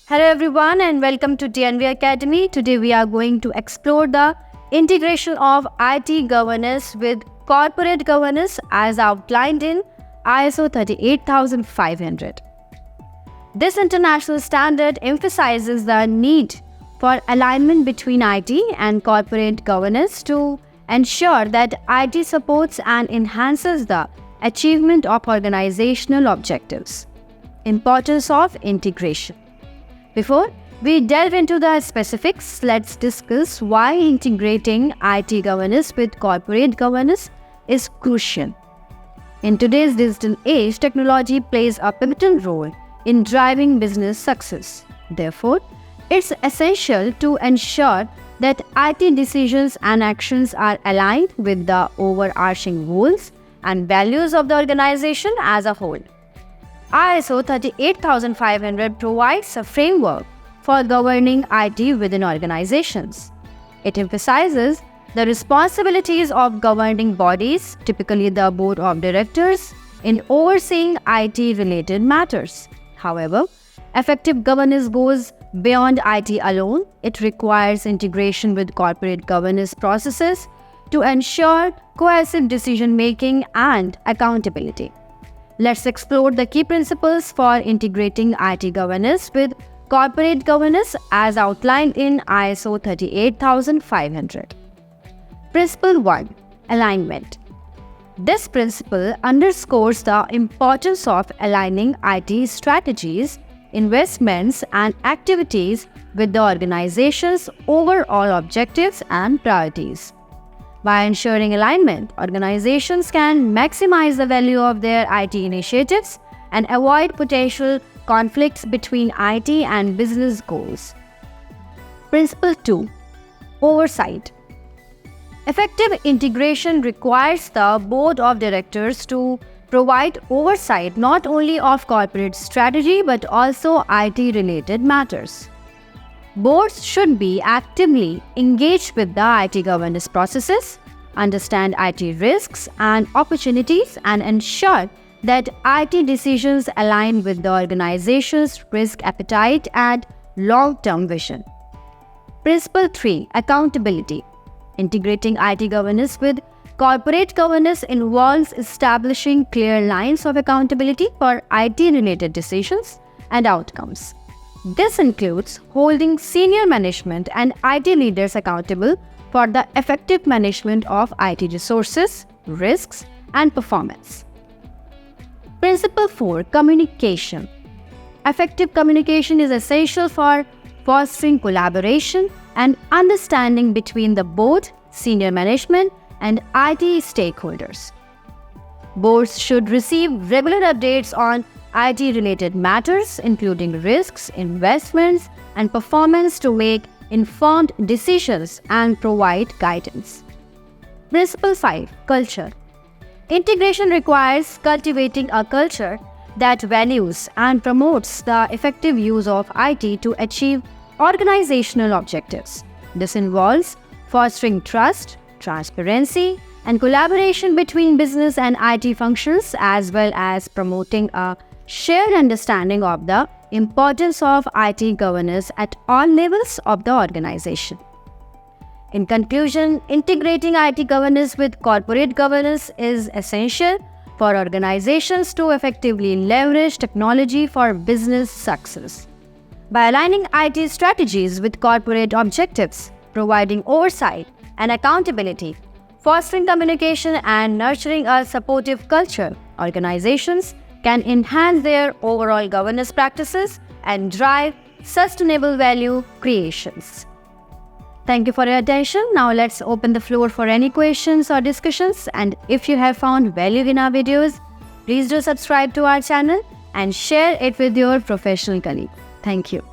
Hello everyone and welcome to TNV Academy. Today we are going to explore the integration of IT governance with corporate governance as outlined in ISO 38500. This international standard emphasizes the need for alignment between IT and corporate governance to ensure that IT supports and enhances the achievement of organizational objectives. Importance of integration. Before we delve into the specifics, let's discuss why integrating IT governance with corporate governance is crucial. In today's digital age, technology plays a pivotal role in driving business success. Therefore, it's essential to ensure that IT decisions and actions are aligned with the overarching goals and values of the organization as a whole. ISO 38500 provides a framework for governing IT within organizations. It emphasizes the responsibilities of governing bodies, typically the board of directors, in overseeing IT-related matters. However, effective governance goes beyond IT alone. It requires integration with corporate governance processes to ensure cohesive decision-making and accountability. Let's explore the key principles for integrating IT governance with corporate governance as outlined in ISO 38500. Principle 1. Alignment. This principle underscores the importance of aligning IT strategies, investments, and activities with the organization's overall objectives and priorities. By ensuring alignment, organizations can maximize the value of their IT initiatives and avoid potential conflicts between IT and business goals. Principle 2. Oversight. Effective integration requires the board of directors to provide oversight not only of corporate strategy but also IT-related matters. Boards should be actively engaged with the IT governance processes, understand IT risks and opportunities, and ensure that IT decisions align with the organization's risk appetite and long-term vision. Principle 3. Accountability. Integrating IT governance with corporate governance involves establishing clear lines of accountability for IT-related decisions and outcomes. This includes holding senior management and IT leaders accountable for the effective management of IT resources, risks, and performance. Principle 4. Communication. Effective communication is essential for fostering collaboration and understanding between the board, senior management, and IT stakeholders. Boards should receive regular updates on IT-related matters, including risks, investments, and performance to make informed decisions and provide guidance. Principle 5. Culture. Integration requires cultivating a culture that values and promotes the effective use of IT to achieve organizational objectives. This involves fostering trust, transparency, and collaboration between business and IT functions, as well as promoting a shared understanding of the importance of IT governance at all levels of the organization. In conclusion, integrating IT governance with corporate governance is essential for organizations to effectively leverage technology for business success. By aligning IT strategies with corporate objectives, providing oversight and accountability, fostering communication, and nurturing a supportive culture, organizations can enhance their overall governance practices and drive sustainable value creations. Thank you for your attention. Now let's open the floor for any questions or discussions. And if you have found value in our videos, please do subscribe to our channel and share it with your professional colleagues. Thank you.